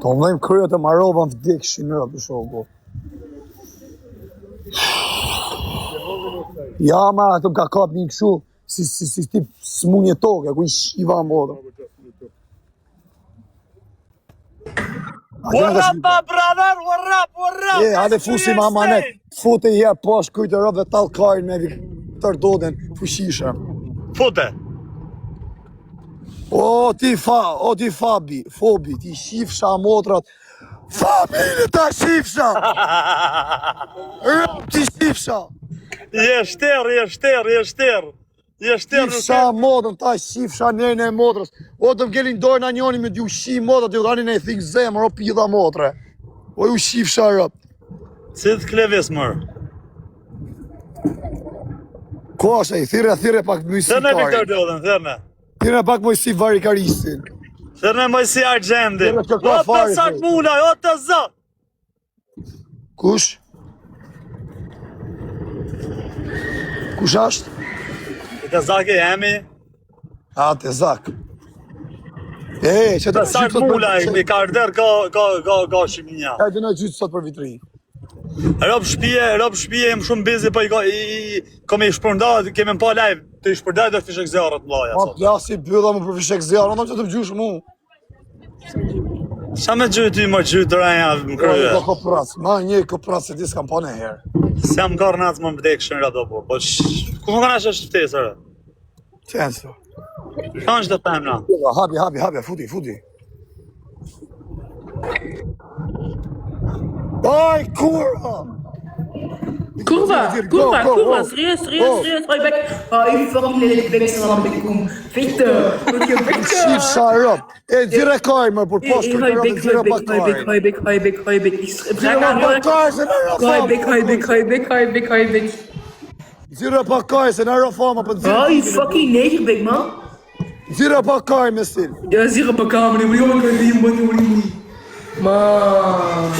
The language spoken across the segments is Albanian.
To vëjmë kryet e Marova në vdekshin në për shoku. Ja, ma, ato ka kap një këshu, si tip smunje toke, ku i shiva modë. What up, my brother? What up? Hajde fusi ma manet. Fute i herë posh kujtë e rëbë dhe talkarin me Viktor Doden fushishëm. Fute. O ti Fobi, ti shifsha motrat. Familje ta shifsha! Rëbë ti shifsha! Je shter. Shifsha modrën, ta shifsha njën e motrës. O të m'gelin dojnë a njoni me t'ju shi modrat, ju ganin e thikë zemër, o pidha motre. O ju shifsha rëbë. Si të klevis mërë? Ko është e, thire pak mëjsi Thërne karin. Viktor Doden, thërne. Thire pak mëjsi varikarisin. Thërne mëjsi Argjendi. Thërne që ka O të fari, sak mulaj, o të zë. Kush? Kush ashtë? Të zak e jemi. A, të zak. Që Të sak mulaj, mi karder ka shiminja. E të në gjytë sot për vitri. Rob shpije, jem shumë busy, po kom i shpërnda, kemi më pa live, të i shpërdaj dhe fishek zjarët mlaja. Ma plasi bëdha më për fishek zjarë, në që të gjysh mu. Qa me gjyë ty më gjyë të rajja më kryve? Ka kopras, ma një kopras se ti s'kam pa në herë. Se jam karë natës më vdekshën rado po, ku më kanë ashtë shtesër? Qenësë. Ka është dhe pëmë na? Habi, futi. Aj, kurva! Kurva, serieus, hoi bek. Ai fucking lelijk bek salam bekum. Fitte, Shifsha rëp. E dire kaj më, për poshtë për rëp, dire pak kaj. Hoi bek. Hoi bek. Dire pak kaj, se në rëp fama për zirë. Ai fucking negen bek man. Dire pak kaj me stil. Ja, zira pa kamer, maar jongen kan die man. Man.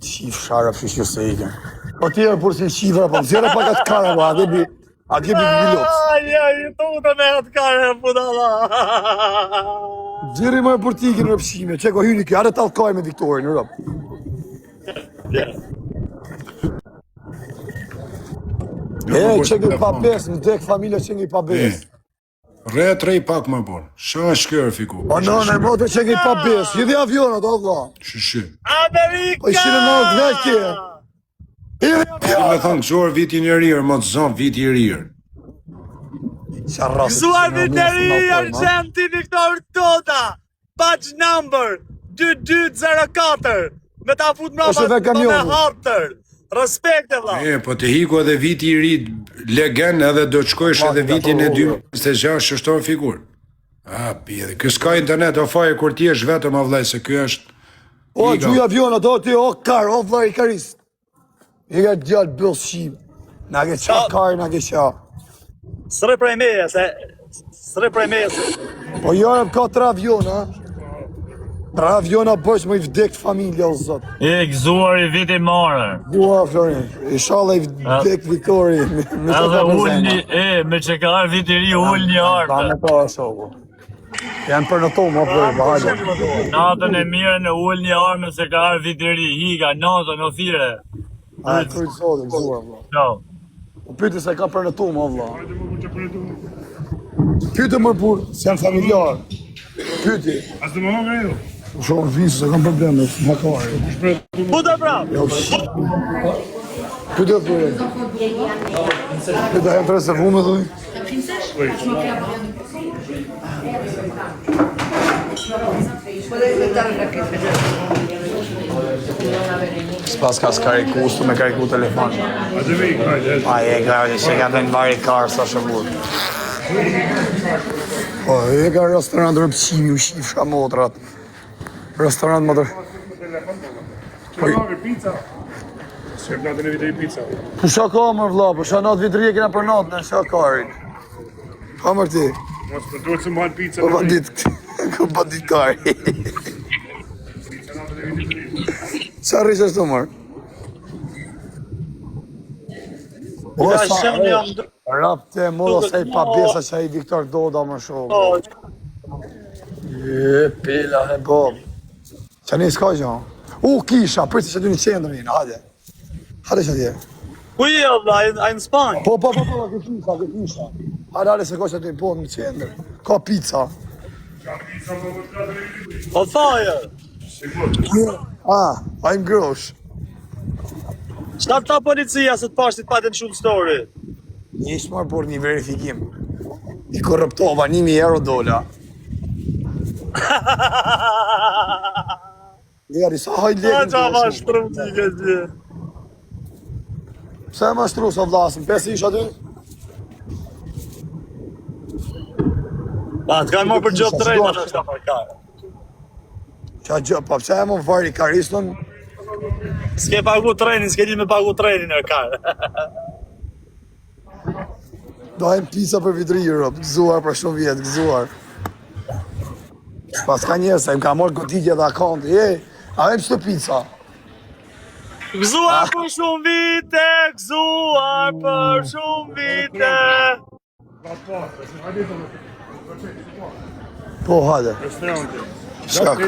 Shifsha rëp, shishë se ikën. O tjerë për si shifra, për zire pak atë kare, a kebi bilops. Ai, tu të me atë kare, pudala. Ziri më e për t'ikin rëpshime, që ko hyni kjo, are talkaj me Viktorin, në rëp. Që ngi pa bes, në dek familje që ngi pa bes. Retrej pak më bon. Qa është kërë fiku? O nëne, motë që ngi pa bes, jidhi avionat, o vla. Shishi. Amerika! O ishine në gdekje. Jidhi Ti me avionat. thonë gëzuar vitin e rirë, më të zonë viti i rirë. Gëzuar viteri Argenti Viktor Doda. Batch number 2204. Me ta fut Ose ve mrapa kamioni. me hatër. Respekt e vla. Po të hiku edhe viti i ri legend edhe do të shkojsh edhe vitin e 2026 shështon figur. Pi edhe, kjo s'ka internet, o faje kur ti është vetëm a vlej, se kjo është... O, gjuj avionat, o ti, o kar, o vla i karist. I ka gjallë bëllë shqim. Na ke qa kar, na ke qa. Sre prej meje, se... Po jarëm ka 3 aviona. 3 aviona bësh më i vdekt familja, o zot. E gëzuar i viti marë. Bua, Florin, inshallah i vdekt Viktori. Edhe ullni, me që ka arë viti ri ullni Ta arë. me ta shoku. Janë për në to, ma për, hajde. Natën e mire në ullni arë me se ka arë viti ri. Higa, natën, o thire. A, të rritë sotë, gëzuar, vla. Ciao. U pyti se ka për në to, ma vla. Pyti më burë, se janë familjarë. Pyti. As të më nga jo? Shumë vinë, se kam probleme, ma kare. Puta bravo! Pyti e thujë. Pyti e tre se vume, thuj. S'pas ka s'kariku, s'tu me kariku telefon. A të vej, kajde. A e gravë, që ka të në vari karë, sa shëmur. O, e ka restorant rëpqimi, u shifsha motrat. Restorant më të... Që nga pizza? Se natën e vitej pizza. Po shka ka mër vla, po shka natë vitri e kena për natë në shka karin. Ka mër ti? Mos për duhet se më halë pizza. Po bandit, ku bandit kari. Pizza natën e vitej. Qa rrish është të mërë? Ja, shem jam Rapte moda se i pa besa që i Viktor Doda më shumë. Pila e bob. Që një s'ka gjë. Kisha, përti që du një qendrin, hajde. Hajde që atje. Ku je, vlla, ai në Spanjë? Po, kisha. Hajde se ka që du një po në qendrin. Ka pizza. Po thaje. I'm grosh. Çfarë ta policia se të pashtit paten shumë story? Ishtë marrë por një verifikim. I korruptova 1.000 euro dola. Jeri, sa hajt lekën Qa ma shtrum t'i ke t'i. Pse ma shtru sa vlasën? 5 ish aty? Pa, t'ka më për gjopë të rejta në shta parkare. Qa gjë, pa pse e më vari karistën? S'ke pagu trenin, s'ke di me pagu trenin e kare. Dajmë pizza për vitri Europe, gëzuar për shumë vjetë, gëzuar. Pas ka njësa, im ka morë goditje dhe akanti, a vem qëtë pizza? Gëzuar për shumë vite, gëzuar për shumë vite. Po, hajde. Shako.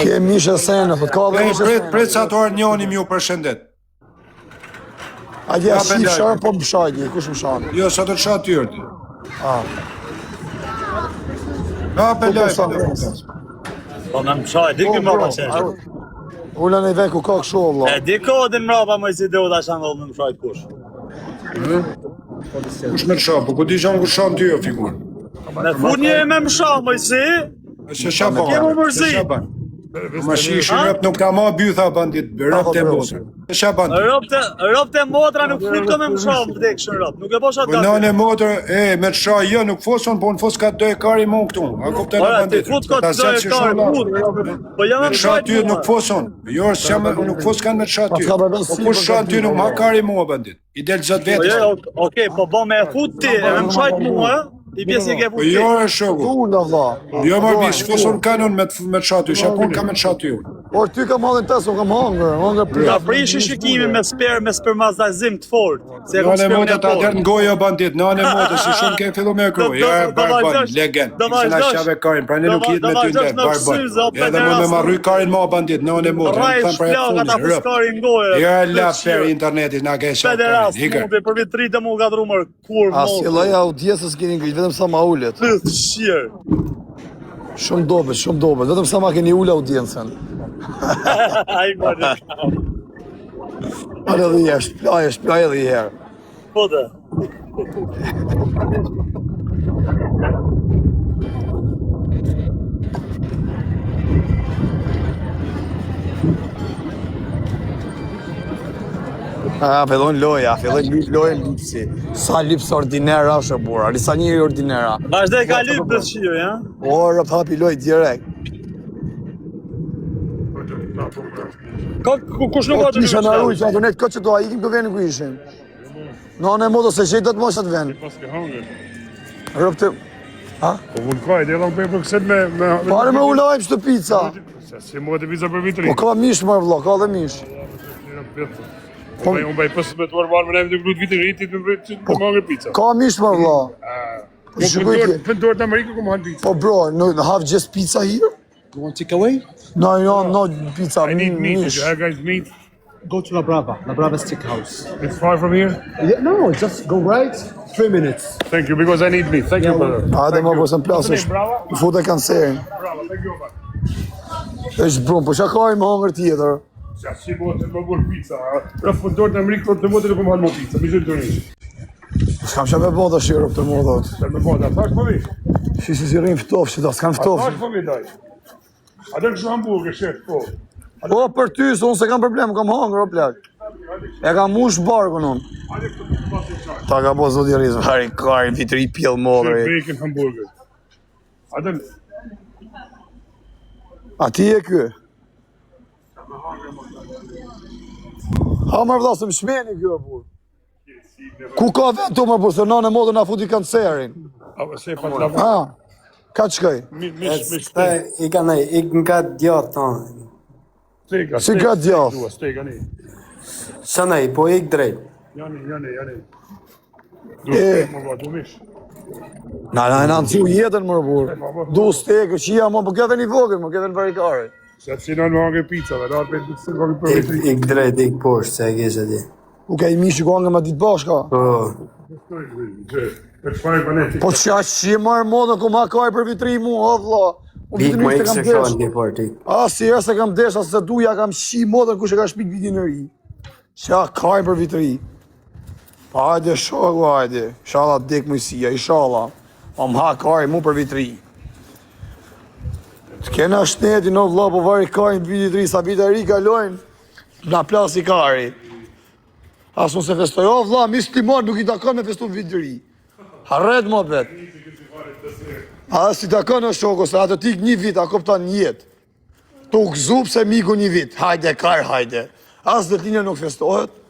Ke mishe sene, thot, ka dhe mishe sene. Pret sa të orë njonim ju përshëndet. A dje shif sharë, po më shajtje, kush më shanë? Jo, sa të qatë tjërë ti. Po Po me më shaj, di këmë mrapa qenë. Ullën e vek ku ka kësho, Allah. E di kodin mrapa më i si do da shanë dhe më shajt kush. Kush me të shanë, po ku di shanë ku shanë ty jo figur. Me funje e me më shaj më i si. Se shaban, Ke më mërzi. se shaban. Ma shishi rëp nuk ka ma bytha bandit, rëp të motër. Se shaban. Rëp të motra nuk flit ka me më shaj më vdekshën rëp. Nuk e po shatë Po nane motër, me të shaj jo, nuk foson, po në fos ka dojë kari mu këtu. A kupte në Ora, ti bandit. fut ka të dojë kari, fut. Po jam Me e më të shaj shajt ty nuk foson. Jo, nuk fos kanë me të shaj ty. Po kush shaj ty nuk ma kari mua bandit. I del zot Po vetës. jo, okej, po bo me e fut ti, e me më shajt mua, i pjesë i ke Po fut ti. jo e shoku. Unë, vla. Jo më bis, foson kanon me të shaj ty. Shakun ka me të shaj ty. Por ty kam hadhin tesë, unë kam hangër Ka prirë. prishi shikimi me spermazazim të fort. Se kom Nane spermin motë e ta der fort. ngoja bandit, nane motë si shumë ke fillu me kru. Ja barbon, legend. Se na shave karin, pra ne nuk jetë me ty ndër, barbon. Edhe më me marruj karin ma bandit, nane motë, Raj më tham për e shplak ata fundit, rëp. fuskari ngojë. Ja la per internetit, na ke shave Pederas, karin, hikër. mundi për vitrit e mu ka drumër kur As mos. filloj audiensës keni ngritë, vetëm sa ma ullet. Pyth shirë. Shumë dobet, vetëm sa ma keni ullë audiencën. Ai gërë. Ale dhe jeshtë, shplaj edhe i herë. Po dhe. Fillon loja, lojën lipsi. Sa lips ordinera është e bura, sa njëri ordinera. Vazhdoj ka lip dhe shirë, ja? O, rëp hapi loj direkt. Kush nuk ka të Kisha në një rujtë, ato net këtë që doa, ikim të venin ku ishin. Në anë e modo se qëjtë do të moshat ven. Paske hangër. Rëp të... Po vulkaj, dhe edhe më për kësit me... Pare me ulajmë që të pizza. Si më të pizza për vitri. Po ka mish marrë vlo, ka dhe mish. Unë baj pësë me të marrë me neve të glut vitri rritit me më hangër pizza. Ka mish marrë vlo. Më pëndorë të Amerikë ku më hanë pizza. Po bro, no have just pizza here? You want takeaway? No pizza, I need meat, if mish. you have guys meat. Go to La Brava Steakhouse. It's far from here. Yeah, no, just go right. 3 minutes. Thank you, because I need meat. Thank you, brother. Hajde më posën plasësh. I fute kancerin. Bravo, thank you, man. Është brum, po çka ka më hangër tjetër? Ja, si më të më bërë pizza. Pra pëndorë të Amerikë të më të nuk më hanë më pizza. Mi zhëtë të një. S'kam që me bota shirë për të modot. Se me bota, thash për mi. Si si rrim ftof, që ta s'kam ftof. Thash për mi, daj. A dhe kështu hamburger, shef, po. Po për ty, se unë se kam problem, kam hangër, o plak. E kam mush barkun unë. A dhe kështu të pasi qaj. Ta ka po zoti rizë, vari kari, vitri pjell Shef, modri. bacon, hamburger. A dhe... A ti e ky? Ha më vëlla, se më shmeni kjo, bur. Ku ka vetë të më bur, se nane modë na futi kancerin. A se pa të lavu. Ha, ka qëkaj? Mish, Ik nga djatë tonë. stega. Si ka djath? Stega, ne. Shanaj, po ik drejt. Jani. Më vë, du mish. Na në nëcu jetën më burë. Du stekë, qia më, për këtë një vogën, më këtë një varikare. Se si në hangë pizza, dhe ratë për të vogën për vitri. Ik drejt, ik poshtë, se e gjese ti. U ka i mishë ku angë me ditë bashka. Për çfarë banetik? Po që që marë modën ku ma kaj për vitri mu, o vla. Ik më ik se shon ti fort, ik. Asi e se kam desh, asë se duja kam shi modën ku që ka shpik vitin në ri. Qa kaj për vitri. Pa hajde shoku, hajde. Inshallah dek mëjësia, inshallah. Ma më ha kaj mu për vitri. Të kena shneti në vla, po vari kaj në vitri, sa vita ri kalojnë, na plasi kari. Asë më se festoj, o vla, mislimon nuk i takon me festu vitri. Harret më bet. A si takon në shoko, se atë tik një vit, a kopta një jetë. Tu këzup se miku një vit, hajde, kar, hajde. Asë dhe t'inja nuk festohet.